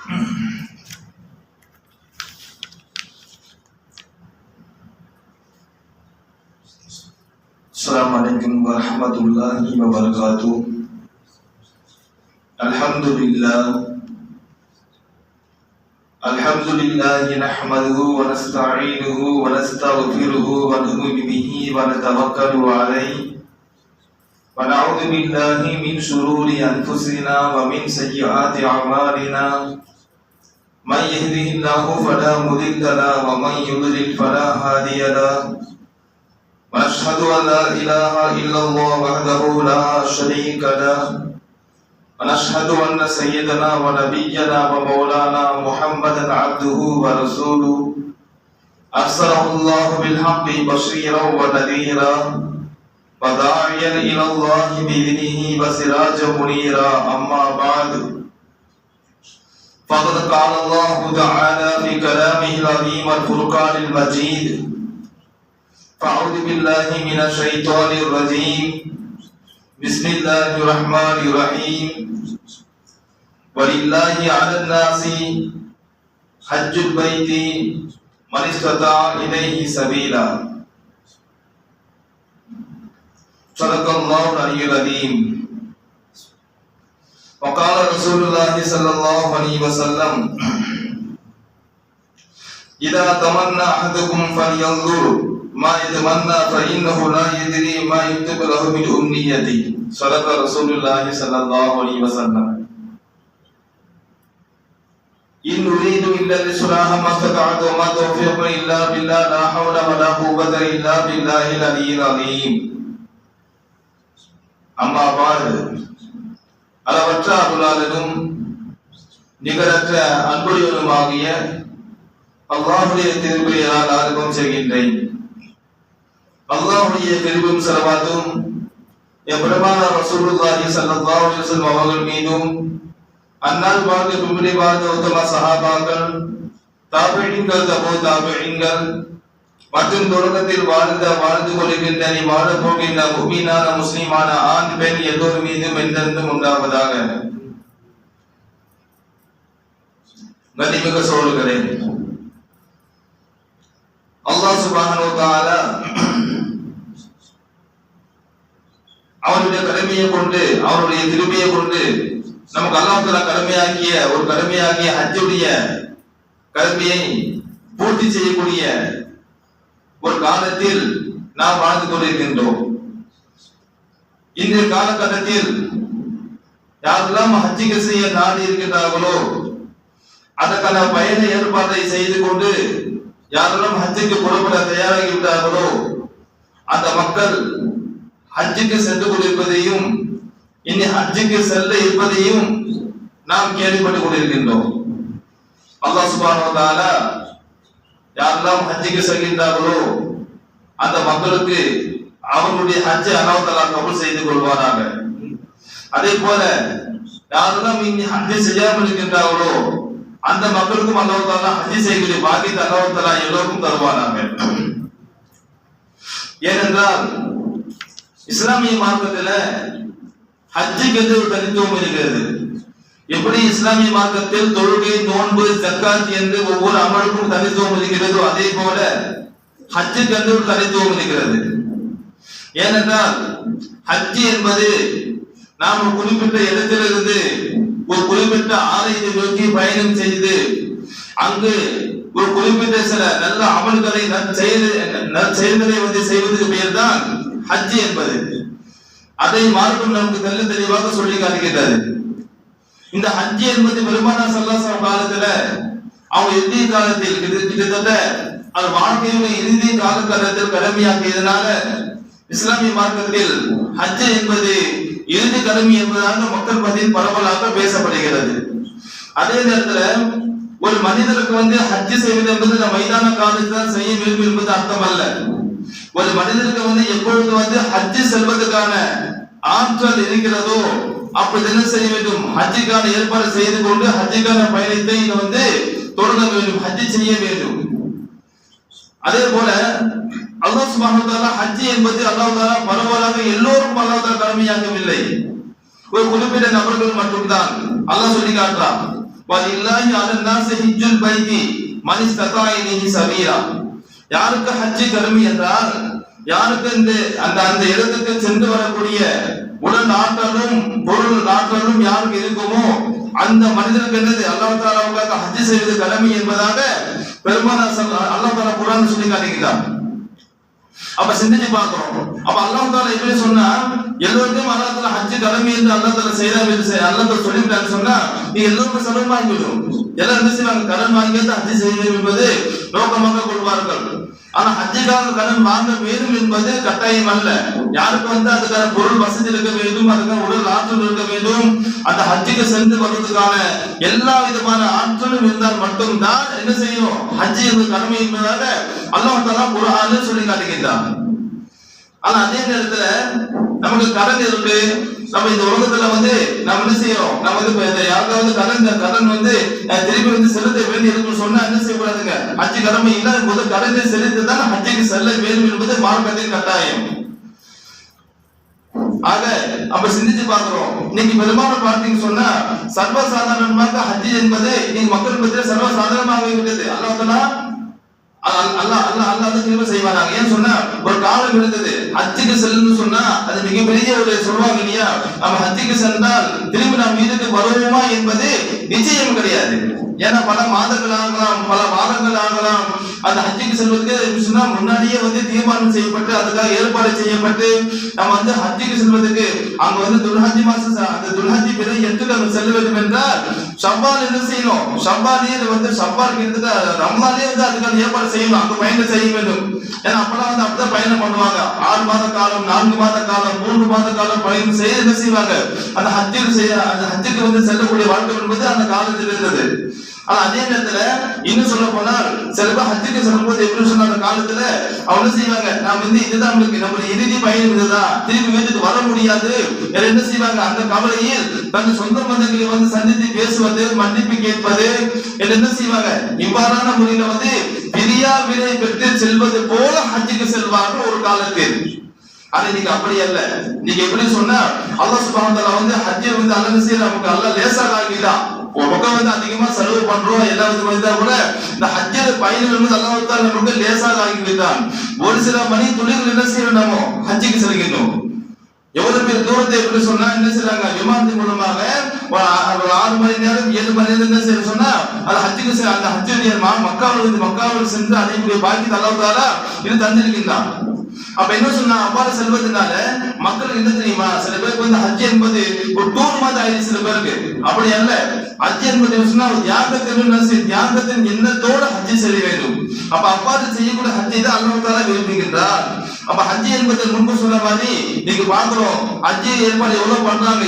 Assalamualaikum warahmatullahi wabarakatuh. Alhamdulillah nahmaduhu wa nasta'inuhu wa nastaghfiruhu wa nu'minu bihi wa natawakkalu alayhi wa na'udzu billahi min shururi anfusina wa min sayyiati a'malina. Man yahdihillahu fala mudilla lahu wa man yudlil fala hadiya lahu. وأشهد أن لا إله إلا الله وحده لا شريك له ونشهد أن سيدنا ونبينا ومولانا محمدا عبده ورسوله أرسله الله بالحق بشيرا ونذيرا وداعيا إلى الله بإذنه وسراجا منيرا. أما بعد فقد قال الله تعالى في كلامه العظيم الفرقان المجيد: فأعوذ بالله من الشيطان الرجيم. بسم الله الرحمن الرحيم. ولله على الناس حج البيت من استطاع إليه سبيلا. صدق الله العلي العظيم. وقال رسول الله صلى الله عليه وسلم: إذا تمنى أحدكم فلينظر ما يتمنى فإنه لا يدري ما يكتب له من أمنيته. صدق رسول الله صلى الله عليه وسلم. إن أريد إلا الإصلاح ما استطعت وما توفيقي إلا بالله لا حول ولا قوة إلا بالله العلي العظيم. أما بعد அளவற்ற அருளாளனும் நிகரற்ற அன்புடையவனுமாகிய அல்லாஹ்வுடைய திருப்பெயரால் ஆரம்பம் செய்கின்றேன். அல்லாஹ்வுடைய கிருபையும் ஸலவாத்தும் எம்பெருமானார் ரசூலுல்லாஹி ஸல்லல்லாஹு அலைஹி வஸல்லம் அவர்கள் மீதும், அன்னார் வாழ்ந்த பின்பற்றி வாழ்ந்த உத்தம சஹாபாக்கள், தாபிஈன்கள், தபூ தாபிஈன்கள் மற்றும் தொடக்கத்தில் வாழ்ந்து கொண்டிருக்கின்ற வாழப் போகின்ற முஃமினான முஸ்லிமான ஆண் பெண் எல்லோர் மீதும் என்றென்றும் உண்டாவதாக. கண்ணியமிக்க சகோதரர்களே, அல்லாஹ் சுப்ஹானஹு வ தஆலா அவருடைய கடமையை கொண்டு, அவருடைய திருமையை கொண்டு நமக்கு அல்லாஹ் தஆலா கடமையாக்கிய ஹஜ்ஜுடைய கடமையை பூர்த்தி செய்யக்கூடிய ஒரு காலத்தில் நாம் வாழ்ந்து கொண்டிருக்கின்றோம். இந்த காலகட்டத்தில் யாரெல்லாம் ஹஜ்ஜுக்கு செய்ய நாடி இருக்கின்றார்களோ, அதற்கான பயண ஏற்பாட்டை செய்து கொண்டு யாரெல்லாம் ஹஜ்ஜுக்கு புறப்பட தயாராகி விட்டார்களோ, அந்த மக்கள் ஹஜ்ஜுக்கு சென்று கொண்டிருப்பதையும் இனி ஹஜ்ஜுக்கு செல்ல இருப்பதையும் நாம் கேள்விப்பட்டுக் கொண்டிருக்கின்றோம். அல்லாஹ் சுப்ஹானஹு வ தஆலா யாரெல்லாம் ஹஜ்ஜுக்கு செல்கின்றார்களோ அந்த மக்களுக்கு அவர்களுடைய ஹஜ்ஜை அல்லாஹ் தஆலா கபூல் செய்து கொள்வாராக. அதே போல யாரெல்லாம் இனி ஹஜ்ஜை செய்யாமல் இருக்கின்றார்களோ அந்த மக்களுக்கும் அல்லாஹ் தஆலா ஹஜ்ஜை செய்யக்கூடிய பாக்கியத்தை அல்லாஹ் தஆலா எல்லோருக்கும் தருவாராக. ஏனென்றால் இஸ்லாமிய மார்க்கத்துல ஹஜ்ஜுக்கு ஒரு தனித்துவம் இருக்கிறது. எப்படி இஸ்லாமிய மார்க்கத்தில் தொழுகை, நோன்பு, ஜக்காத் என்று ஒவ்வொரு அமலுக்கும் தனித்துவம் இருக்கிறதோ, அதே போல ஹஜ்ஜுக்கு ஒரு தனித்துவம் இருக்கிறது. ஏனென்றால் ஹஜ் என்பது நாம் ஒரு குறிப்பிட்ட இடத்திலிருந்து ஒரு குறிப்பிட்ட ஆலயத்தை நோக்கி பயணம் செய்து அங்கு ஒரு குறிப்பிட்ட சில நல்ல அமல்களை நற்செயல்களை செய்வதற்கு பெயர் தான் ஹஜ் என்பது. அதை மார்க்கம் நமக்கு தெளிவாக சொல்லி காட்டுகின்றது. இந்த ஹஜ் என்பது பெருமானார் ஸல்லல்லாஹு அலைஹி வஸல்லம் காலத்துல அவங்க இறுதி காலத்தில் கிட்டத்தட்ட அது வாழ்க்கையுடைய இறுதி காலகட்டத்தில் கடமையாக்கியதனால இஸ்லாமிய மார்க்கத்தில் ஹஜ் என்பது இறுதி கடமை என்பதாக மக்கள் மத்தியில் பரவலாக பேசப்படுகிறது. அதே நேரத்துல ஒரு மனிதருக்கு ஹஜ் செய்வது என்பது மைதான காலத்தில் தான் செய்ய வேண்டும் என்பது அர்த்தம் அல்ல. ஒரு மனிதனுக்கு எப்பொழுது ஹஜ் செல்வதற்கான ஆற்றல் இருக்கிறதோ அப்படி என்ன செய்ய வேண்டும், ஹஜ்ஜுக்கான ஏற்பாடு செய்து கொண்டு ஹஜ்ஜுக்கான பயணத்தை தொடங்க வேண்டும், ஹஜ் செய்ய வேண்டும். அதே போல அல்லாஹ் சுப்ஹானஹு வ தஆலா ஹஜ் என்பது அல்லாஹ் தஆலா பரவலாக எல்லோருக்கும் அல்லாஹ் தஆலா கடமையாக்கவில்லை, ஒரு குறிப்பிட்ட நபர்கள் மட்டும்தான் அல்லாஹ் சொல்லி காட்டுறான். வலில்லாஹி அலன்னாஸி ஹஜ்ஜுல் பைத்தி மன் இஸ்ததா இலைஹி சபீலா. யாருக்கு ஹஜ் கடமை என்றால், யாருக்கு அந்த அந்த இடத்துக்கு சென்று வரக்கூடிய உடல் ஆற்றலும் பொருள் ஆற்றலும் யாருக்கு இருக்குமோ அந்த மனிதனுக்கு என்னது அல்லாஹ் தஆலாவுக்காக ஹஜ் செய்வது கடமை என்பதாக பெருமானார் அல்லாஹ் தஆலா குர்ஆன்ல சொல்லி காட்டுகிறார். அப்ப சிந்திச்சு பார்க்கிறோம். அப்ப அல்லாஹ் தஆலா எப்படி சொன்னா, எல்லோருக்கும் அல்லாஹ் தஆலா ஹஜ் கடமை என்று அல்லாஹ் தஆலா அல்லாஹ் தஆலா சொல்லிட்டான்னு சொன்னா, நீ எல்லோருக்கும் சலம் வாங்கிடும். எல்லாரும் என்ன செய்வாங்க, கடன் வாங்கிட்டு ஹஜ் செய்வது என்பது நோக்கமாக கொள்வார்கள். ஆனா ஹஜ்ஜுக்காக கடன் வாங்க வேண்டும் என்பது கட்டாயம் அல்ல. யாருக்கு அதுக்கான பொருள் வசதி இருக்க வேண்டும், அதுக்கான உடல் ஆற்றல் இருக்க வேண்டும், அந்த ஹஜ்ஜுக்கு சென்று வருவதற்கான எல்லா விதமான ஆற்றலும் இருந்தால் மட்டும்தான் என்ன செய்யும், ஹஜ் என்பது கடமை என்பதாக அல்லாஹ் தஆலா குர்ஆன்ல சொல்லி காட்டுகின்றார். ஆனா அதே நேரத்துல நமக்கு கடன் இருக்கு. நம்ம இந்த உலகத்துல நம்ம என்ன செய்யறோம், நம்ம யாருக்காவது கடன் திருப்பி செலுத்த வேண்டி இருக்குன்னு சொன்னா என்ன செய்யக்கூடாதுங்க, ஹஜ் கடமை இல்லாத போது கடனை செலுத்திதான் ஹஜ்ஜுக்கு செல்ல வேண்டும் என்பது மார்க்கத்தின் கட்டாயம். ஆக அப்ப சிந்திச்சு பார்க்கிறோம். இன்னைக்கு பெரும்பாலும் பார்த்தீங்கன்னு சொன்னா சர்வசாதாரணமாக ஹஜ் என்பது இன்னைக்கு மக்கள் மத்தியில சர்வசாதாரணமாக இருக்கிறது. அல்லாஹ் திரும்ப செய்வாங்க. ஏன்னு சொன்னா ஒரு காலம் இருந்தது, ஹஜ்ஜுக்கு செல்லணும்னு சொன்னா அது மிகப்பெரிய ஒரு சொல்வாங்க இல்லையா, நம்ம ஹஜ்ஜுக்கு சென்றால் திரும்பி நாம் வீட்டுக்கு வருவோமா என்பது நிச்சயம் கிடையாது. ஏன்னா பல மாதங்கள் ஆகலாம், பல வாரங்கள் ஆகலாம். அந்த ஹஜ்ஜுக்கு செல்வதற்கு சொன்னா முன்னாடியே தீர்மானம் செய்யப்பட்டு அதுக்காக ஏற்பாடு செய்யப்பட்டு நம்ம ஹஜ்ஜுக்கு செல்வதற்கு அங்க துல்ஹஜ் மாசம் அந்த துல்ஹஜ் பிறகு எட்டுக்கு செல்ல வேண்டும் என்றால் ஷவ்வால் என்ன செய்யணும், ஷவ்வாலே ஷவ்வால் ரமலானே அதுக்கான ஏற்பாடு செய்யணும், அங்க பயணம் செய்ய வேண்டும். ஏன்னா அப்பெல்லாம் அப்படிதான் பயணம் பண்ணுவாங்க. 6 மாத காலம், 4 மாத காலம், 3 மாத காலம் பயணம் செய்ய என்ன செய்வாங்க, அந்த ஹஜ்ஜுக்கு செல்லக்கூடிய வாழ்க்கை என்பது அந்த காலத்தில் இருந்தது. ஆனா அதே நேரத்துல இன்னும் சொல்ல போனால் சில பேர் ஹஜ்ஜுக்கு செல்லும்போது எப்படி சொன்ன அந்த காலத்துல அவங்க செய்வாங்க, நாம இதுதான் நம்மளுடைய இறுதி பயணம், இதுதான் திரும்பி வீட்டுக்கு வர முடியாது. என்ன செய்வாங்க, அந்த கவலையில் தன் சொந்த பந்தங்களை சந்தித்து பேசுவது, மன்னிப்பு கேட்பது என்ன செய்வாங்க, இவ்வாறான முறையில பிரியா விலை பெற்று செல்வது போல ஹஜ்ஜுக்கு செல்வார்கள் ஒரு காலத்தில். ஆனா இன்னைக்கு அப்படி அல்ல. நீங்க எப்படி சொன்னா அல்லாஹ் சுப்ஹானஹு வ தஆலா ஹஜ்ஜை அல்லாஹ் செய்ய நமக்கு அல்லாஹ் லேசாக ஆக்கிட்டான். ஒரு பக்கம் அதிகமா செலவு பண்றோம், எல்லா விதமா கூட இந்த ஹஜ்ஜில பயணம் என்பது அல்லாஹ் தஆலா நமக்கு லேசாக ஆக்கி விட்டான். ஒரு சில மணி துளிகள் என்ன செய்யணும், நம்ம ஹஜ்ஜுக்கு செல்கின்றோம். எவ்வளவு பேர் தூரத்தை எப்படி சொன்னா என்ன செய்றாங்க, விமானத்தின் மூலமாக 6 மணி நேரம் 7 மணி நேரம் என்ன செய்ய சொன்னா அது ஹஜ்ஜுக்கு அந்த ஹஜ்ஜுடைய மக்காவில் சென்று அடையக்கூடிய பாக்கியத்தை அல்லாஹ் தஆலா இது தந்திருக்கின்றான். அப்ப என்ன சொன்னா, அவ்வாறு செல்வதனால மக்களுக்கு என்ன தெரியுமா, சில பேருக்கு ஹஜ் என்பது ஒரு டூர் மாதிரி ஆயிடுச்சு. சில பேருக்கு அப்படி அல்ல. ஹஜ் என்பது சொன்னா தியாகத்தின் எண்ணத்தோட ஹஜ் செய்ய வேண்டும். அப்ப அவ்வாறு செய்யக்கூடிய ஹஜ்ஜை தான் அல்லாஹ் தஆலா விரும்புகின்றார். அப்ப ஹஜ் என்பது முன்பு சொன்ன மாதிரி நீங்க பாக்குறோம், ஹஜ் ஏற்பாடு எவ்வளவு பண்றாங்க,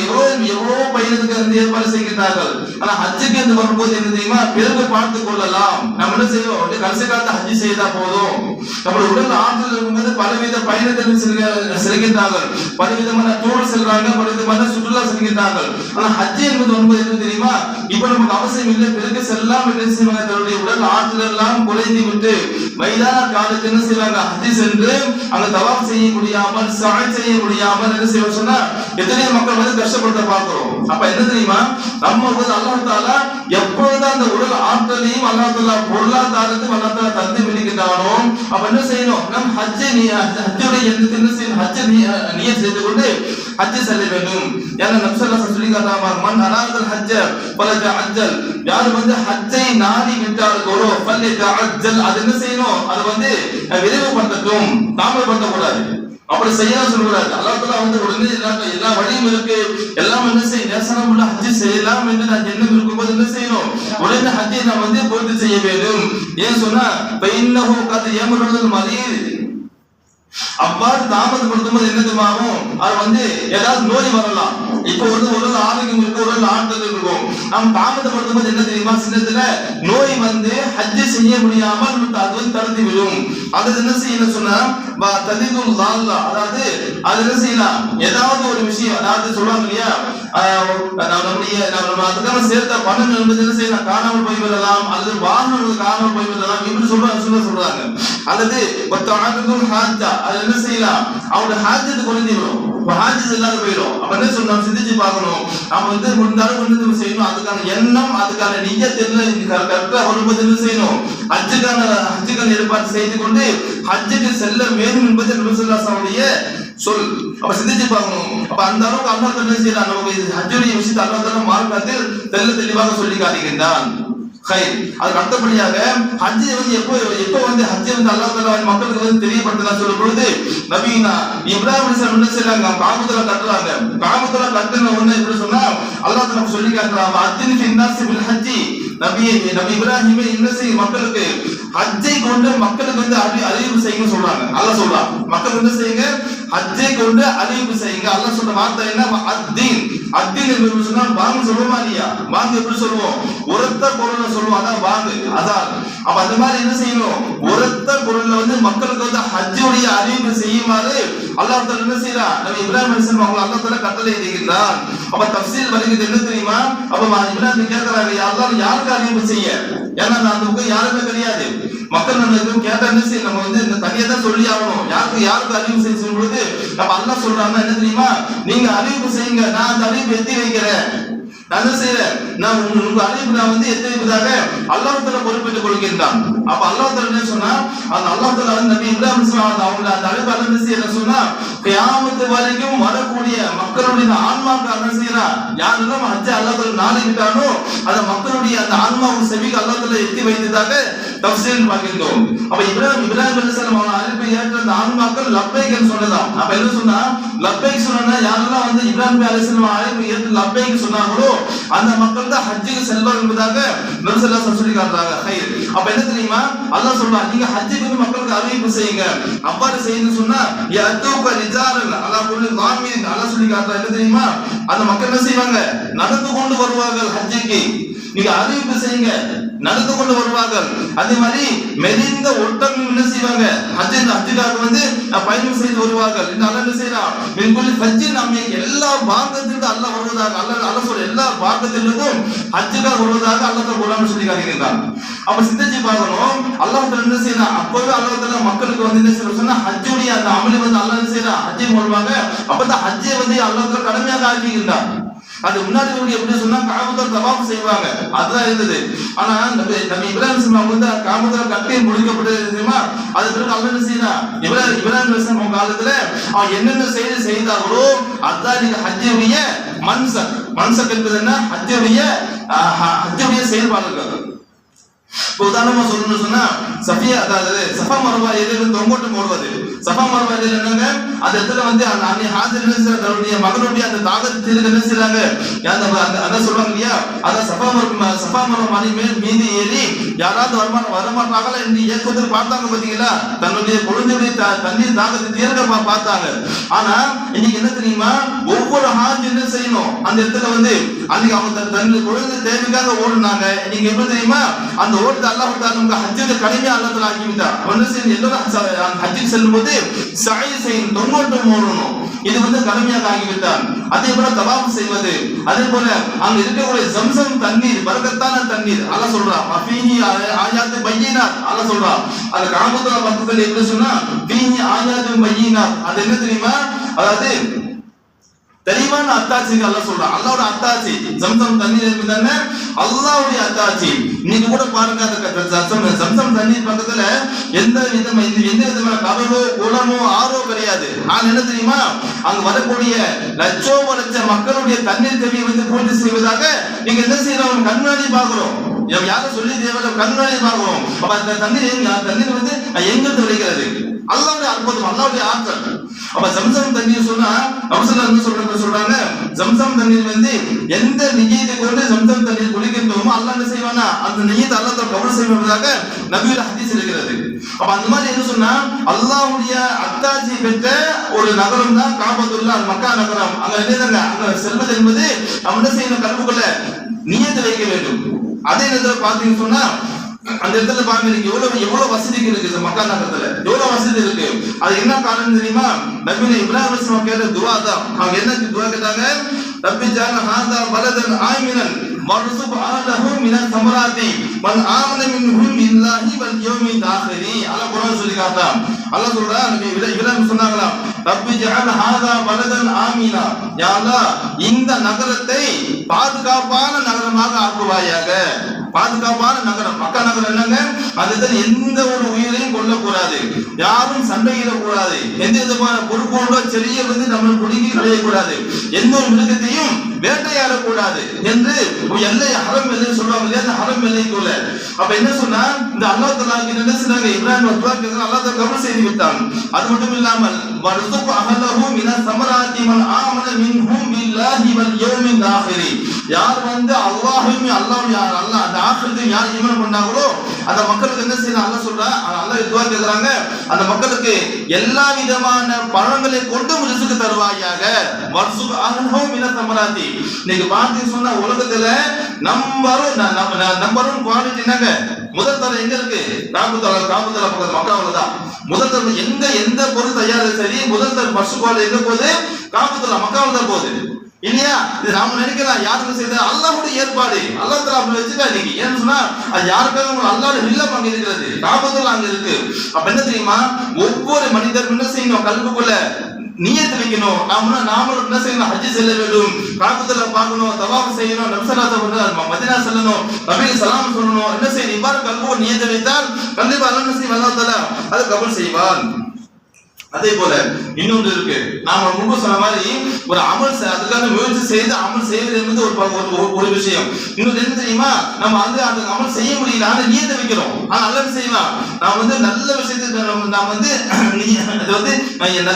எவ்வளவு பயணத்துக்கு ஏற்பாடு செய்கின்றார்கள். ஆனா ஹஜ்ஜுக்கு என்று வரும்போது என்ன தெரியுமா, பிறகு பார்த்துக் கொள்ளலாம், நம்ம என்ன செய்வோம், கடைசி காலத்தை ஹஜ் செய்தா போதும். நம்மளுடைய உடல் ஆற்றல் இருக்கும்போது பலவித பயணத்தில் செல்கின்றார்கள், பலவிதமான டூர் செல்றாங்க, பலவிதமான சுற்றுலா செல்கின்றார்கள். ஆனா ஹஜ் என்பது என்ன தெரியுமா, இப்ப நமக்கு அவசியம் இல்லை, பிறகு செல்லாம் என்ன செய்வாங்க, தன்னுடைய உடல் ஆற்றல் எல்லாம் குறைந்து விட்டு மைதான காலத்தில் என்ன செய்வாங்க, ஹஜ் சென்று அங்க தவாப் செய்ய முடியாமல், சஅய் செய்ய முடியாமல் என்ன செய்வோம் சொன்னா எத்தனையோ மக்கள் கஷ்டப்பட்டு பார்க்கிறோம். அப்ப என்ன தெரியுமா, நம்ம அல்லாஹ் தஆலா எப்பொழுது அந்த உடல் ஆற்றலையும் அல்லாஹ் தஆலா பொருளாதாரத்தையும் அல்லாஹ் தஆலா தந்து விடுகின்றானோ அப்ப என்ன செய்யணும், நம் ஹஜ்ஜுடைய எண்ணத்தை என்ன செய்யணும், ஹஜ்ஜை நியத் செய்து கொண்டு ஹஜ் செல்ல வேண்டும். ஏன்னா நபி ஸல்லல்லாஹு அலைஹி சொல்லி காட்டாம மன் அராதல் ஹஜ்ஜ ஃபலயஅஜ்ஜல், யார் ஹஜ்ஜை நாடி விட்டார்களோ ஃபலயஅஜ்ஜல், அது என்ன செய்யணும், அது விரைவுபடுத்தட்டும், தாமதப்படுத்த கூடாது. அப்படி செய்யலாம் சொல்லக்கூடாது. அல்லாஹ் தஆலா உடனே எல்லா வழியும் இருக்கு, எல்லாம் என்ன செய்ய நேசனம் உள்ள ஹஜ் செய்யலாம் என்று நான் எண்ணம் இருக்கும்போது என்ன செய்யணும், உடனே ஹஜ்ஜை நான் பூர்த்தி செய்ய வேண்டும். ஏன் சொன்னா பைன்னஹு கத் யம்ருல் மரீத், அவ்வாறு தாமதப்படுத்தும் போது என்னதுமாகும், அது ஏதாவது நோய் வரலாம். இப்போ ஒரு ஆரோக்கியம் இருக்கும், ஒரு ஆற்றல் இருக்கும். நாம் தாமதப்படுத்தும் போது என்ன தெரியுமா, சின்னத்துல நோய் ஹஜ் செய்ய முடியாமல் அது தடுத்து விடும். அது என்ன செய்யணும் சொன்னா ததிதுல் லால்லா, அதாவது அது என்ன செய்யலாம், ஏதாவது ஒரு விஷயம், அதாவது சொல்லுவாங்க இல்லையா, நம்ம அதுக்காக சேர்த்த பணம் என்பது என்ன செய்யலாம், காணாமல் போய்விடலாம், அல்லது வாகனம் காணாமல் போய்விடலாம், இப்படி சொல்றாங்க. அல்லது அது என்ன செய்யலாம், அவருடைய ஹாஜ்ஜத் குறைந்துவிடும். ஹாஜிஸ் இல்லாத போயிடும். அப்ப என்ன சொல்லணும், சிந்திச்சு பார்க்கணும். நாம வந்து முடிந்தாலும் வந்து செய்யணும். அதுக்கான எண்ணம், அதுக்கான நியத் கரெக்டா வரும்போது என்ன செய்யணும், ஹஜ்ஜுக்கான ஏற்பாடு செய்து கொண்டு ஹஜ்ஜுக்கு செல்ல வேண்டும் என்பது நபி ஸல்லல்லாஹு அலைஹி வஸல்லம் சொல். அப்ப சிந்திச்சு பார்க்கணும். அப்ப அந்த அளவுக்கு அல்லாஹ் என்ன செய்யறான், நமக்கு ஹஜ்ஜுடைய விஷயத்தை அல்லாஹ் தஆலா மார்க்கத்தில் தெளிவாக சொல்லி காட்டுகின்றான். அதுக்கு அடுத்தபடியாக ஹஜ் வந்து எப்போ வந்து ஹஜ் வந்து அல்லாஹ் தஆலா மக்களுக்கு வந்து தெரியப்படுத்தலாம் சொல்லும் பொழுது, நபினா இப்ராஹிம் அலைஹிஸ்ஸலாம் என்ன செய்றாங்க, காபத்துல்லா கட்டுறாங்க. காபத்துல்லா கட்டுன உடனே எப்படி சொன்னா அல்லாஹ் தஆலா சொல்லி காட்டுறான், அத்தின் ஃபின்னாஸ் பில் ஹஜ்ஜி. நபி இப்ராஹிமே என்ன செய்ய மக்களுக்கு ஹஜ்ஜை கொண்டு மக்களுக்கு வந்து அறிவிப்பு செய்யுங்க சொல்றாங்க. அல்லாஹ் சொல்றான், மக்கள் என்ன செய்யுங்க, ஹஜ்ஜை கொண்டு அறிவிப்பு செய்யுங்க. அல்லாஹ் சொல்ற வார்த்தை என்ன, அத்தீன். அத்தீன் என்று சொன்னா வாங்க சொல்லுவோமா இல்லையா? வாங்க எப்படி சொல்லுவோம், உரத்த குரல்ல சொல்லுவோம், அதான் வாங்க, அதான். அப்ப அந்த மாதிரி என்ன செய்யணும், உரத்த குரல்ல வந்து மக்களுக்கு வந்து ஹஜ்ஜுடைய அறிவிப்பு செய்யுமாறு அல்லாஹ் தஆலா என்ன செய்யறான், நபி இப்ராஹிம் அலைஹிஸ்ஸலாம் அவங்க அல்லாஹ் தஆலா கட்டளை இடுகிறான். அப்ப தஃசீர் வருகிறது என்ன தெரியுமா, அப்ப இப்ராஹிம் கேட்கறாங்க, யா அல்லாஹ் யாருக்கு அறிவிப்பு செய்ய, ஏன்னா நான் அந்த பக்கம் யாருமே கிடையாது, மக்கள் நம்ம எதுவும் கேட்டா என்ன செய்ய, நம்ம வந்து இந்த தனியா தான் சொல்லி ஆகணும், யாருக்கு அறிவிப்பு செய்ய சொல்லும் பொழுது நம்ம அல்லாஹ் சொல்றாங்க என்ன தெரியுமா, நீங்க அறிவிப்பு செய்யுங்க, நான் அந்த அறிவிப்பு எத்தி வைக்கிறேன், நான் என்ன செய்யறேன், நான் உங்க அறிவிப்பு நான் வந்து எத்தி வைப்பதாக அல்லாஹ் தஆலா பொறுப்பேற்றுக் கொள்கின்றான். அப்ப அல்லாஹ் தஆலா என்ன சொன்னா, அந்த அல்லாஹ் தஆலா நபி இப்ராஹிம் அலைஹிஸ்ஸலாம் அவங்க அந்த அறிவிப்பு என்ன செய்யற சொன்னா, கியாமத் வரைக்கும் வரக்கூடிய மக்களுடைய ஆன்மாக்கு என்ன செய்யறான், யாரெல்லாம் ஹஜ் அல்லாஹ் தஆலா நாளைக்கிட்டானோ அந்த மக்களுடைய அந்த ஆன்மாவுக்கு செவிக்கு அல்லாஹ் தஆலா எத்தி வைத்ததாக தஃசீர் பார்க்கின்றோம். அப்ப இப்ராஹிம் அலைஹிஸ்ஸலாம் அவங்க அறிவிப்பை ஏற்ற அந்த ஆன்மாக்கள் லப்பைக்னு சொன்னதாம். அப்ப என்ன சொன்னா, லப்பைக் சொன்னா யாரெல்லாம் வந்து இப்ராஹிம் அலைஹிஸ்ஸலாம் அறிவிப்பை ஏற்று லப்பைக் சொன்னாங்களோ அந்த மக்கள் தான் ஹஜ்ஜுக்கு செல்வார் என்பதாக நபி ஸல்லல்லாஹு அலைஹி வஸல்லம் சொல்லி காட்டுறாங்க. ஹைர். அப்ப என்ன தெரியுமா, அல்லாஹ் சொல்றான், நீங்க ஹஜ்ஜுக்கு மக்களுக்கு அறிவிப்பு செய்யுங்க. அவ்வாறு செய்யுன்னு சொன்னா யதூக ரிஜாலன் அலா குல்லி தாமின் அல்லாஹ் சொல்லி காட்டுறான். என்ன தெரியுமா, அந்த மக்கள் என்ன செய்வாங்க, நடந்து கொண்டு வருவார்கள் ஹஜ்ஜுக்கு. நீங்க அறிவிப்பு செய்யுங்க, நடந்து கொண்டு வருவார்கள். அதே மாதிரி மெலிந்த ஒட்டகம் என்ன செய்வாங்க, ஹஜ்ஜுக்காக வந்து பயணம் செய்து வருவார்கள். இந்த அல்லாஹ் என்ன செய்யறான், மின்குல்லி ஃபஜ்ஜின் நம்ம எல்லா பாகத்திலிருந்து அல்லாஹ் வருவதாக அல்லாஹ் சொல்ற எல்லா பாகத்திலிருந்தும் ஹஜ்ஜுக்காக வருவதாக அல்லாஹ் குர்ஆன்ல சொல்லி காட்டுகிறான். அப்ப சிந்திச்சு பார்க்கணும், அல்லாஹ் தஆலா என்ன செய்யறான், அப்பவே அல்லாஹ் தஆலா மக்களுக்கு வந்து என்ன செய்யறான் சொன்னா ஹஜ்ஜுடைய அந்த அமலை வந்து அல்லாஹ் என்ன செய்யறான், ஹஜ்ஜை மூலமாக அப்பதான் ஹஜ்ஜை வந்து அல்லாஹ் தஆலா கடமையாக ஆக்கியிருந்தான். அது முன்னாடி எப்படி சொன்னா காபத்துல் தவாஃப் செய்வாங்க, அதுதான் இருந்தது. ஆனா நபி இப்ராஹிம் வந்து காபத்துல் கட்டி முடிக்கப்பட்டது தெரியுமா, அது பிறகு அல்லாஹ் என்ன செய்யறான், இப்ராஹிம் காலத்துல அவன் என்னென்ன செய்தார்களோ அதுதான் நீங்க ஹஜ்ஜுடைய மன்சக் என்பது என்ன, ஹஜ்ஜுடைய செயல்பாடுகள். உதாரணமா சொல்லணும்னு சொன்னா அதாவது சஃபா மர்வா எதிரில் தொங்கோட்டம் போடுவது. சஃபா மர்வா எதிரில் என்னங்க, அந்த இடத்துல வந்து ஹாஜர் தன்னுடைய மகனுடைய அந்த தாகத்தை என்ன செய்யறாங்க, அதான் சொல்றாங்க இல்லையா, அதான் சஃபா மர்வா மலை மீது ஏறி யாராவது வரமாட்டாங்களா என்று ஏக்கத்தில் பார்த்தாங்க பாத்தீங்களா, தன்னுடைய குழந்தையுடைய தண்ணீர் தாகத்தை தீர்க்க பார்த்தாங்க. ஆனா இன்னைக்கு என்ன தெரியுமா, ஒவ்வொரு ஹாஜ் என்ன செய்யணும், அந்த இடத்துல வந்து அன்னைக்கு அவங்க தன்னுடைய குழந்தை தேவைக்காக ஓடுனாங்க. நீங்க எப்படி தெரியுமா, அந்த ஓட்டு அல்லாஹ் தஆலா ஹஜ்ஜுக்கு கடுமையா அல்லாஹ் தஆலா ஆக்கிவிட்டார். என்ன செய்யணும், எல்லாரும் ஹஜ்ஜுக்கு செல்லும்போது சஅய் செய்யணும், தொங்கோட்டம் ஓடணும், இது வந்து கடுமையாக ஆகிவிட்டார். அதே போல தவாஃப் செய்வது, அதே போல அங்க இருக்கக்கூடிய ஜம்சம் தண்ணீர் பரக்கத்தான தண்ணீர் அல்லாஹ் சொல்றான், ஃபீஹி ஆயாத்து பையினாத் அல்லாஹ் சொல்றான். அந்த காபத்துல் பக்கத்துல எப்படி சொன்னா ஃபீஹி ஆயாத்து பையினாத், அது என்ன தெரியுமா, அதாவது தெளிவான அத்தாட்சிக்கு அல்லாஹ் சொல்றான். அல்லாஹ்வோட அத்தாட்சி ஜம்சம் தண்ணீர் என்பது என்ன, அல்லாஹ்வுடைய அத்தாட்சி. இன்னைக்கு கூட பாருங்க, அந்த ஜம்சம் தண்ணீர் பக்கத்துல எந்த விதமான கடலோ குளமோ ஆறோ கிடையாது. ஆனா என்ன தெரியுமா, அங்க வரக்கூடிய லட்ச மக்களுடைய தண்ணீர் தேவையை வந்து பூர்த்தி செய்வதாக நீங்க என்ன செய்யறோம், கண்காணி பாக்குறோம். யாரும் சொல்லி தேவையில்ல, கண்காணி பாக்குறோம். அப்ப அந்த தண்ணீர் வந்து எங்கிருந்து விளைகிறது, அல்லாஹ்வுடைய அற்புதம், அல்லாஹ்வுடைய ஆற்றல். அப்ப ஜம்சம் தண்ணீர் சொன்னா சொல்றாங்க, ஜம்சம் தண்ணீர் வந்து எந்த நியத்தை கொண்டு ஜம்சம் தண்ணீர் குடிக்கின்றோமோ அல்லாஹ் என்ன செய்வானா, அந்த நியத்தை அல்லாஹ் கபூல் செய்வதாக நபியுடைய ஹதீஸ் இருக்கிறது. அப்ப அந்த மாதிரி என்ன சொன்னா, அல்லாஹ்வுடைய அத்தாட்சி பெற்ற ஒரு நகரம் தான் காபத்துல்லாஹ், மக்கா நகரம். அங்க என்னங்க, அங்க செல்வது என்பது நம்ம என்ன செய்யணும், கல்புக்குள்ள நியத்தை வைக்க வேண்டும். அதே நேரத்தில் பாத்தீங்கன்னு சொன்னா அந்த இடத்துல பாருங்க எவ்வளவு வசதிகள் இருக்கு, மக்கா நகரத்துல எவ்வளவு வசதி இருக்கு. அது என்ன காரணம் தெரியுமா, நபி இப்ராஹிம் அலைஹிஸ்ஸலாம் கேட்ட துஆ தான். அவங்க என்ன துஆ கேட்டாங்க, ரப்பி ஜஅல் ஹாதா பலதன் ஆமினன் வர்சுக் அஹ்லஹு மினஸ் ஸமராத்தி வல் ஆமன மின்ஹும் பில்லாஹி வல் யௌமில் ஆখির. அல்லாஹ் குர்ஆன் சொல்லி காட்டுறான். அல்லாஹ் சொல்றான், நபி இப்ராஹிம் சொன்னாங்களாம், ரப்பி ஜஅல் ஹாதா பலதன் ஆமீனா, யா அல்லாஹ் இந்த நகரத்தை பாதுகாப்பான நகரமாக ஆக்குவாயாக. பாதுகாப்பான நகரம், மக்கா நகரம் என்னங்க, அதுதான் எந்த ஒரு உயிரையும் கொல்லக்கூடாது, யாரும் சண்டையிடக்கூடாது, எந்த விதமான பொறுப்போட செடியை நம்ம குடுங்கி களையக்கூடாது, எந்த ஒரு மிருகத்தையும் வேட்டையாடக்கூடாது என்று எல்லை ஹரம் எல்லை சொல்றாங்க இல்லையா, அந்த ஹரம் எல்லைக்குள்ள. அப்ப என்ன சொன்னா, இந்த அல்லாஹ் தஆலா என்ன சொன்னாங்க, இப்ராஹிம் அல்லாஹ் தஆலா கபூல் செய்து விட்டான். அது மட்டும் இல்லாமல் வர்சுக் அஹலஹு மின ஸமராத்தி மன் ஆமன மின்ஹும் பில்லாஹி வல் யௌமில் ஆகிர், யார் அல்லாஹ்வையும் அல்லாஹ் அந்த ஆகிரத்தை யார் ஈமான் பண்ணாங்களோ அந்த மக்களுக்கு என்ன செய்யணும் அல்லாஹ் சொல்றான். அல்லாஹ் துஆ கேக்குறாங்க, அந்த மக்களுக்கு எல்லா விதமான பழங்களை கொண்டு ரிஸ்க் தருவாயாக. வர்சுக் அஹலஹு மின ஸமராத்தி, நீங்க பாத்தீங்க சொன்னா உலகத்துல நம்பர் 1 குவாலிட்டி என்னங்க, முதல் தரம் எங்க இருக்கு, காபத்துல்லா பக்கத்துல மக்காவுல தான் முதல் தரம். எங்க எந்த பொருள் தயாரிச்சு சரி, முதல் தரம் ஃபர்ஸ்ட் குவாலிட்டி எங்க போகுது, காபத்துல்லா மக்காவுல தான் போகுது இல்லையா. இது நாம நினைக்கலாம் யாருக்கு செய்த, அல்லாஹ்வுடைய ஏற்பாடு, அல்லாஹ் தஆலா அப்படி வச்சுட்டா. நீங்க ஏன்னு சொன்னா அது யாருக்காக, அல்லாஹ்வுடைய இல்லம் அங்க இருக்கிறது, காபத்துல்லா அங்க இருக்கு. அப்ப என்ன தெரியுமா, ஒவ்வொரு மனிதரும் என்ன செய்யணும், கல்புக்குள்ள நியத்து வைக்கணும். நாமளும் என்ன செய்யணும், ஹஜ் செல்ல வேண்டும், காபத்துல்லா பார்க்கணும், தவாஃப் செய்யணும், நபிஸல்லாஹு அலைஹி வஸல்லம் மதீனா செல்லணும், நபிக்கு சலாம் சொல்லணும். என்ன செய்யணும், இவ்வாறு கல்புக்குள்ள நியத்து வைத்தால் கண்டிப்பா அல்லாஹ் என்ன செய்வான், அல்லாஹ் தஆலா அதை கபூல் செய்வான். அதே போல இன்னொன்று இருக்கு, நாம முன்பு சொன்ன மாதிரி ஒரு அமல் அதுக்கான முயற்சி செய்து அமல் செய்வது என்பது ஒரு விஷயம். இன்னொரு என்ன தெரியுமா, நம்ம அந்த அமல் செய்ய முடியல, ஆனா நியத்தை வைக்கிறோம், ஆனா நல்லது செய்யலாம். நான் நல்ல விஷயத்தை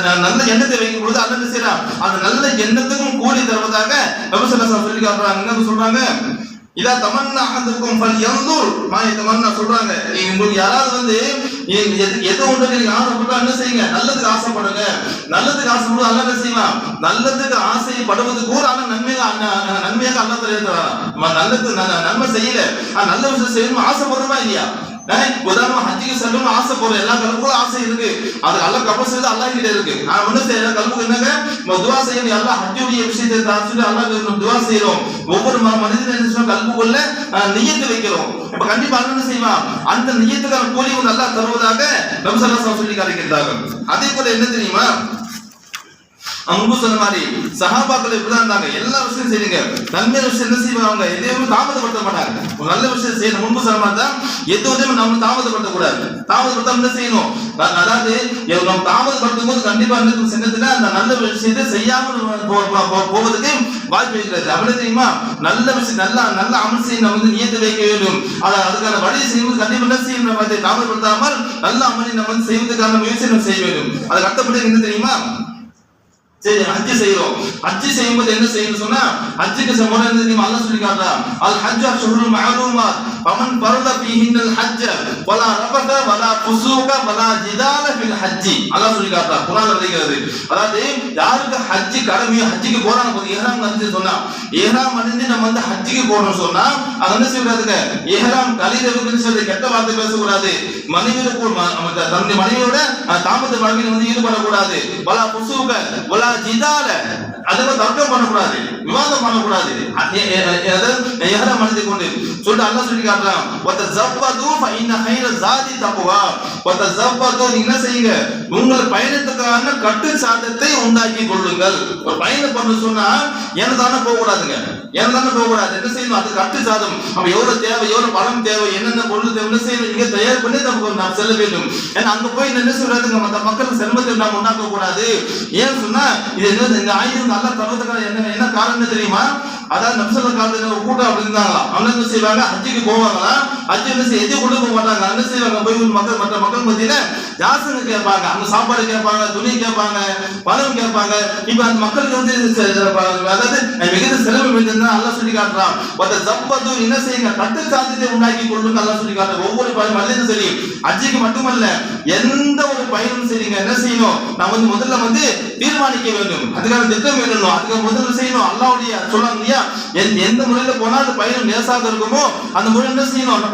நான் நல்ல எண்ணத்தை வைக்கும் பொழுது அல்ல செய்யலாம், அந்த நல்ல எண்ணத்துக்கும் கூலி தருவதாக நபி ஸல்லல்லாஹு அலைஹி வஸல்லம் சொல்லி காட்டுறாங்க. என்ன சொல்றாங்க, இதா தமன்னா அஹதுக்கும் ஃபல்யன்துர் மா யதமன்னா, சொல்றாங்க உங்களுக்கு யாராவது எது ஒன்று நீங்க ஆசைப்பட்டா என்ன செய்யுங்க, நல்லதுக்கு ஆசைப்படுங்க. நல்லதுக்கு ஆசைப்படுறது அல்லாஹ் என்ன செய்வான், நல்லதுக்கு ஆசைப்படுவது கூட ஆனா நன்மையாக அல்லாஹ் தருவான். நல்லது நன்மை செய்யல, நல்ல விஷயம் செய்யணும் ஆசைப்படுறமா இல்லையா. உதாரணமா ஹஜ்ஜுக்கு செல்லணும்னு ஆசைப்படுறோம், எல்லா கல்புக்கும் ஆசை இருக்கு, அது அல்லாஹ் கபூல் செய்து அல்லாஹ் கிட்ட இருக்கு. நான் என்ன செய்யறேன், கல்புக்கு என்னங்க துஆ செய்யணும், அல்லாஹ் ஹஜ்ஜுடைய விஷயத்தை சொல்லி அல்லாஹ் துஆ செய்யறோம். ஒவ்வொரு மனிதனும் என்ன சொல்ற, கல்புக்குள்ள நியத்து வைக்கிறோம். அப்ப கண்டிப்பா அல்லாஹ் என்ன செய்வான், அந்த நியத்துக்கான கூலி அல்லாஹ் தருவதாக நபி ஸல்லல்லாஹு அலைஹி வஸல்லம் சொல்லி காட்டுகிறார்கள். அதே போல என்ன தெரியுமா, அவங்க சொன்ன மாதிரி சஹாபாக்கள் இப்படிதான் இருந்தாங்க, எல்லா விஷயம் செய்யுங்க, நன்மை விஷயம் என்ன செய்வாங்க, எதையும் தாமதப்படுத்த மாட்டாங்க. ஒரு நல்ல விஷயம் செய்யணும், முன்பு சொன்ன மாதிரி தான் எதுவும் நம்ம தாமதப்படுத்த கூடாது. தாமதப்படுத்த என்ன செய்யணும், அதாவது நம்ம தாமதப்படுத்தும் போது கண்டிப்பா சின்னத்துல அந்த நல்ல விஷயத்தை செய்யாமல் போவதற்கு வாய்ப்பு இருக்கிறது. அப்படி தெரியுமா, நல்ல விஷயம் நல்ல அமல் செய்ய நம்ம நியத்து வைக்க வேண்டும். அதுக்கான வழி செய்யும்போது கண்டிப்பா என்ன செய்யணும், தாமதப்படுத்தாமல் நல்ல அமலை நம்ம செய்வதற்கான முயற்சி நம்ம செய்ய வேண்டும். அதுக்கு அடுத்தபடி என்ன தெரியுமா, சரி ஹஜ் செய்றோம், ஹஜ் செய்யும்போது என்ன செய்யணும் சொன்னா, ஹஜ்ஜுக்கு முறை தெரியுமா, அல்லாஹ் சொல்லி காட்டுறான், அல் ஹஜ்ஜு அஷ்ஹுருல் மஅலூமாத் ஃபமன் ஃபரத ஃபீஹின்னல் ஹஜ்ஜ வலா ரஃபத வலா ஃபுசூக வலா ஜிதால ஃபில் ஹஜ்ஜி, அல்லாஹ் சொல்லி காட்டுறான், குர்ஆன்ல வருகிறது. அதாவது யாருக்கு ஹஜ் கடமையோ, ஹஜ்ஜுக்கு போறாங்க போது இஹ்ராம் வந்து சொன்னா, இஹ்ராம் அணிந்து நம்ம ஹஜ்ஜுக்கு போறோம் சொன்னா அது என்ன செய்யக்கூடாதுங்க, இஹ்ராம் கலீரவுக்கு சொல்லி கெட்ட வார்த்தை பேசக்கூடாது, தன்னுடைய மனைவியோட தாமத வாழ்க்கையில் ஈடுபடக்கூடாது, வலா ஃபுசூக வலா ஜிதால, அதுல தர்க்கம் பண்ணக்கூடாது, விவாதம் பண்ணக்கூடாது, இஹ்ராம் அணிந்து கொண்டு சொல்லிட்டு அல்லாஹ் சொல்லி காட்டுறான், வதஸவ்வது ஃபஇன்ன கைர ஸாதி தக்வா, வதஸவ்வது, நீங்க என்ன செய்யுங்க, உங்கள் பயணத்துக்கான கட்டு சாதத்தை உண்டாக்கி கொள்ளுங்கள். ஒரு பயணம் பண்ண சொன்னா ஏனதானே போக கூடாதுங்க, ஏனதானே போக கூடாது, என்ன செய்யணும், அது கட்டு சாதம். நம்ம எவ்வளவு தேவை, எவ்வளவு பணம் தேவை, என்னென்ன பொருள் தேவை, என்ன செய்யணும், இங்க தயார் பண்ணி நாம் செல்ல வேண்டும். ஏன்னா அங்க போய் என்ன சொல்றாதுங்க, மற்ற மக்களுக்கு செல்வத்தை நாம் உண்டாக்க கூடாது. ஏன்னு சொன்னா இது இந்த ஆயுதம் நல்லா தருவதற்கான என்ன காரணம் தெரியுமா, அதாவது நபி ஸல்லல்லாஹு அலைஹி வஸல்லம் ஒரு கூட்டம் அப்படி இருந்தாங்களாம். அவங்க என்ன செய்வாங்க, ஹஜ்ஜுக்கு போவாங்களாம், ஹஜ் என்ன செய்ய எது கொண்டு போக மாட்டாங்க, என்ன செய்வாங்க, போய் மற்ற மக்கள் மத்தியில ஜாசங்க கேட்பாங்க, அவங்க சாப்பாடு கேட்பாங்க, துணி கேட்பாங்க, பணம் கேட்பாங்க. இப்ப அந்த மக்களுக்கு அதாவது மிகுந்த செலவு மிகுந்தா அல்லாஹ் சொல்லி காட்டுறான், வதஸவ்வது, என்ன செய்யுங்க, கட்டு சாதத்தை உண்டாக்கி கொள்ளுங்க அல்லாஹ் சொல்லி காட்டுறான். ஒவ்வொரு மனிதனும் சரி, ஹஜ்ஜுக்கு மட்டுமல்ல எந்த ஒரு பயணம் செய்யுங்க, என்ன செய்யணும், நம்ம முதல்ல தீர்மானிக்க வேண்டும், அதுக்கான திட்டம் வேணும், அதுக்கு முதல்ல செய்யணும். அல்லாஹ்வுடைய சொல்றாங்க இல்லையா, எந்த முறையில போனா அந்த பயணம் லேசாக இருக்குமோ அந்த முறையில் என்ன செய்யணும், அந்த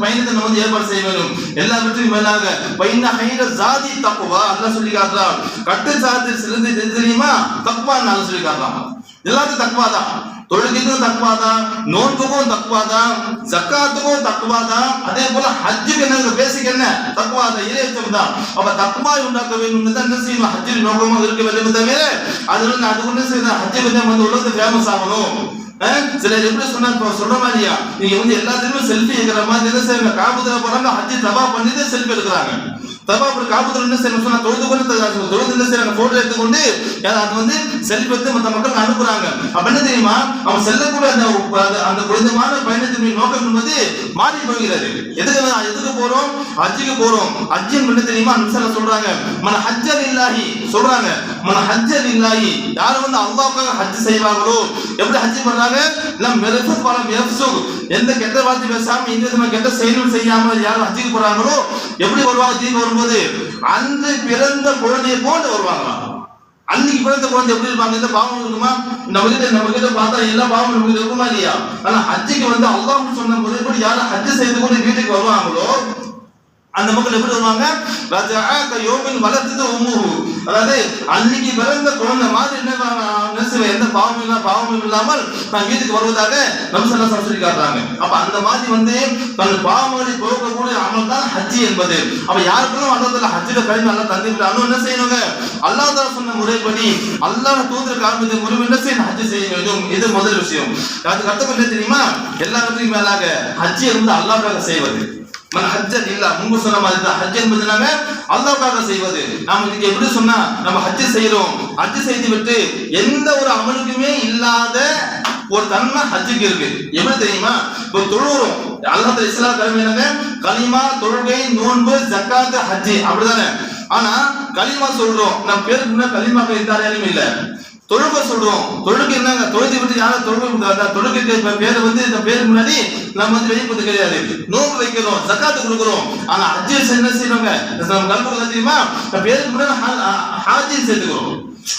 பயணத்தை நம்ம ஏற்பாடு செய்ய வேண்டும். எல்லாவற்றையும் மேலாக ஃபஇன்ன கைர ஸாதி தக்வா, அல்லாஹ் சொல்லி காட்டுறான், கட்டு சாதத்தில் சிறந்தது தெரியுமா, தக்வா அல்லாஹ் சொல்லி காட்டுறான். எல்லாத்துக்கும் தக்வா தான். தொழுகைக்கும் தக்வா தான், நோன்புக்கும் தக்வா தான், ஜக்காத்துக்கும் தக்வா தான், அதே போல ஹஜ்ஜுக்கு என்ன பேசிக் என்ன தக்வா தான், இறையச்சம் தான். அப்ப தக்வா உண்டாக்க வேண்டும் தான் என்ன செய்யணும், ஹஜ்ஜின் நோக்கமாக இருக்க வேண்டும். தவிர அது ஒண்ணு செய்யணும், ஹஜ்ஜு வந்து உலகத்துக்கு ஃபேமஸ் ஆகணும். சிலர் எப்படி சொல்ற மாதிரியா நீங்க எல்லாத்துலயுமே செல்ஃபி எடுக்கிற மாதிரி என்ன செய்யறாங்க, காபத்துல போறாங்க, ஹஜ்ஜி தபா பண்ணிட்டு செல்ஃபி எடுக்கிறாங்க. தபா காபத்துல என்ன செய்யணும் சொன்னா தொழுது என்ன செய்யறாங்க, போட்டோ எடுத்துக்கொண்டு அது செல்ஃபி எடுத்து மற்ற மக்களுக்கு அனுப்புறாங்க. அப்ப என்ன தெரியுமா, அவன் செல்லக்கூடிய அந்த குறைந்தமான பயணத்தின் நோக்கம் என்பது மாறி போகிறது. எதுக்கு போறோம், ஹஜ்ஜுக்கு போறோம். ஹஜ்ஜின் என்ன தெரியுமா, சொல்றாங்க மன ஹஜ்ஜல் இல்லாஹி, சொல்றாங்க மன ஹஜ்ஜல் இல்லாஹி, யாரு அல்லாஹ்வுக்காக ஹஜ் செய்வாங்களோ, எப்படி ஹஜ் பண்றாங்க, எந்த கெட்ட வார்த்தை பேசாம எந்த விதமான கெட்ட செயலும் செய்யாமல் யாரும் ஹஜ்ஜுக்கு போறாங்களோ எப்படி வருவாங்க, தீர்வு வரும்போது அன்று பிறந்த குழந்தையை போன்று வருவாங்களாம். அன்னைக்கு பிறந்த குழந்தை எப்படி இருப்பாங்க, இந்த பாவம் இருக்குமா, நம்ம கிட்ட பார்த்தா எல்லா பாவம் நமக்கு இருக்குமா இல்லையா. ஆனா ஹஜ்ஜுக்கு அல்லாஹ் சொன்ன போது எப்படி யாரும் ஹஜ் செய்து கொண்டு வீட்டுக்கு வருவாங்களோ அந்த மக்கள் எப்படி வருவாங்க, வளர்த்தது உம்முஹு, அதாவது அன்னைக்கு பிறந்த குழந்தை மாதிரி எந்த பாவமும் இல்லாமல் நான் வீட்டுக்கு வருவதாக நபி ஸல்லல்லாஹு அலைஹி சொல்லி காட்டுறாங்க. அப்ப அந்த மாதிரி தன் பாவங்களை போக்கக்கூடிய அமல் தான் ஹஜ் என்பது. அப்ப யாருக்கும் அல்லாஹ் ஹஜ்ஜில கல்வி நல்லா தந்துட்டாலும் என்ன செய்யணுங்க, அல்லாஹ் தான் சொன்ன முறைப்படி அல்லாஹ் தூதர் காண்பித்த முறை என்ன செய்யணும், ஹஜ் செய்ய வேண்டும். இது முதல் விஷயம். அதுக்கு அர்த்தம் என்ன தெரியுமா, எல்லாவற்றையும் மேலாக ஹஜ் அல்லாஹ்வுக்காக செய்வது. முன்பு சொன்ன மாதிரி தான் ஹஜ் என்பது அல்லாஹ்வுக்காக செய்வது. நாம இன்னைக்கு எப்படி சொன்னா நம்ம ஹஜ் செய்யறோம், ஹஜ் செய்து விட்டு எந்த ஒரு அமலுக்குமே இல்லாத ஒரு தன்மை ஹஜ்ஜுக்கு இருக்கு. எப்படி தெரியுமா, இப்போ தொழுகிறோம், அல்லாஹ் இஸ்லாம் கடமை என்னங்க, கலிமா, தொழுகை, நோன்பு, ஜக்காத், ஹஜ், அப்படிதானே. ஆனா கலிமா சொல்றோம், நம்ம பேருக்கு முன்னாடி கலிமாக்கு எந்த அடையாளமும் இல்ல. தொழுகை சொல்றோம், தொழுகை என்னங்க, தொழுகை விட்டு யாரும் தொழுகை பேரு இந்த பேருக்கு முன்னாடி நம்ம வெளிப்படுத்த கிடையாது. நோன்பு வைக்கிறோம், ஜக்காத்து கொடுக்கிறோம். ஆனா ஹஜ் என்ன செய்யறோங்க, நம்ம கல்புக்கு தெரியுமா, பேருக்கு முன்னாடி ஹாஜி சேர்த்துக்கிறோம்.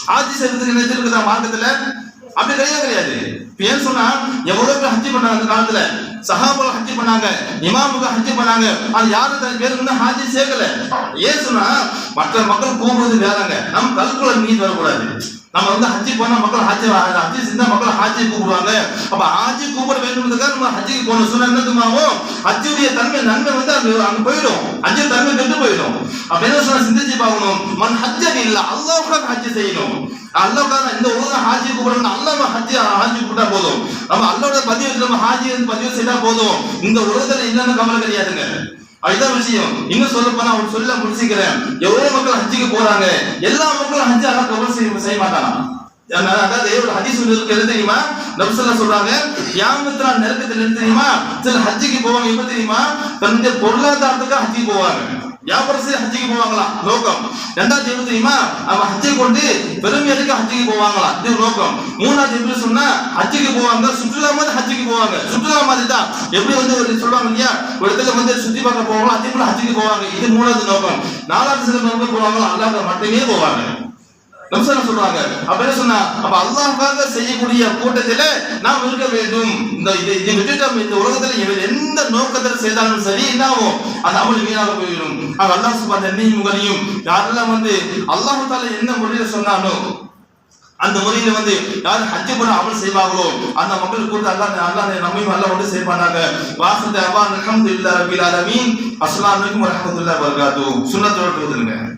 ஹாஜி சேர்த்துக்கு என்ன இருக்குதா மார்க்கத்துல, அப்படி கிடையாது. ஏன் சொன்னா எவ்வளவு பேர் ஹஜ் பண்ணாங்க அந்த காலத்துல, சஹாபாக்கள் ஹஜ் பண்ணாங்க, இமாமுக்கு ஹஜ் பண்ணாங்க. அது யாரும் தன் பேருக்கு முன்னாடி ஹாஜி சேர்க்கல. ஏன் சொன்னா மற்ற மக்கள் கூப்பிடுறது வேறாங்க, நம்ம கல்குல மீது வரக்கூடாது. நம்ம ஹஜ்ஜி போனா மக்கள் ஹஜ்ஜி செஞ்சா மக்கள் ஹாஜி கூப்பிடுவாங்க. அப்ப ஹாஜி கூப்பிட வேண்டும் நம்ம ஹஜ்ஜிக்கு போன சொன்னா என்னதுமாவும் ஹஜ்ஜுடைய தன்மை நன்மை அங்க போயிடும், ஹஜ்ஜு தன்மை கெட்டு போயிடும். அப்ப என்ன சொன்னா சிந்திச்சு பார்க்கணும், மன் ஹஜ்ஜன் இல்ல அல்லாஹ்வுக்காக ஹஜ் செய்யணும். அல்லாஹ்வுக்காக இந்த உலகம் ஹாஜி கூப்பிடணும், அல்லாஹ் ஹாஜி கூப்பிட்டா போதும். நம்ம அல்லாஹ்வோட பதிவு நம்ம ஹாஜி பதிவு செய்தா போதும். இந்த உலகத்துல என்னென்ன கவலை கிடையாதுங்க. அதுதான் விஷயம். இன்னும் சொல்ல போனா அவர் சொல்ல முடிச்சுக்கிறேன், எவ்வளவு மக்கள் ஹஜ்ஜுக்கு போறாங்க, எல்லா மக்களும் ஹஜ் அல்லாஹ் கபூல் செய்ய மாட்டானா. அதாவது ஒரு ஹதீஸ் இருக்கு தெரியுமா, நபி ஸல்லல்லாஹு சொல்றாங்க, கியாமத் நாள் நெருக்கத்துல இருந்து தெரியுமா சில ஹஜ்ஜுக்கு போவாங்க. எப்ப தெரியுமா, தன்னுடைய பொருளாதாரத்துக்கு ஹஜ்ஜுக்கு போவாங்க, வியாபாரம் செய்ய ஹஜ்ஜுக்கு போவாங்களாம் நோக்கம். ரெண்டாவது எப்படி தெரியுமா, நம்ம ஹஜ்ஜை கொண்டு பெருமையதுக்கு ஹஜ்ஜுக்கு போவாங்களாம், இது நோக்கம். மூணாவது எப்படி சொன்னா ஹஜ்ஜுக்கு போவாங்க, சுற்றுலா மாதிரி ஹஜ்ஜுக்கு போவாங்க. சுற்றுலா மாதிரி தான் எப்படி ஒரு சொல்லுவாங்க இல்லையா, ஒரு இடத்துல சுத்தி பார்க்க போவாங்க, அதே போல ஹஜ்ஜுக்கு போவாங்க, இது மூணாவது நோக்கம். நாலாவது சில நோக்கம் போவாங்க, அல்லாஹ்வுக்காக மட்டுமே போவாங்க. நம்சன சொல்றாங்க. அப்ப என்ன சொன்னா, அப்ப அல்லாஹ்வுக்காக செய்யக்கூடிய கூட்டத்தில நாம் இருக்க வேண்டும். இந்த விட்டுட்டோம், இந்த உலகத்துல எந்த நோக்கத்தில் செய்தாலும் சரி என்னாகும், அந்த அமல் வீணாக போயிடும். அல்லாஹ் சுப்ஹானஹு என்னையும் உங்களையும் யாரெல்லாம் அல்லாஹ் தஆலா என்ன முறையில சொன்னானோ அந்த முறையில யார் ஹஜ் பண்ண அமல் செய்வாங்களோ அந்த மக்கள் கூட அல்லாஹ் நம்மையும் அல்லாஹ் வந்து செய்வானாக. வாஹித அல்ஹம்துலில்லாஹி ரப்பில் ஆலமீன். அஸ்ஸலாமு அலைக்கும் வரஹ்மத்துல்லாஹி வபரகாத்துஹு. சுன்னத்தோட ஓதுங்க.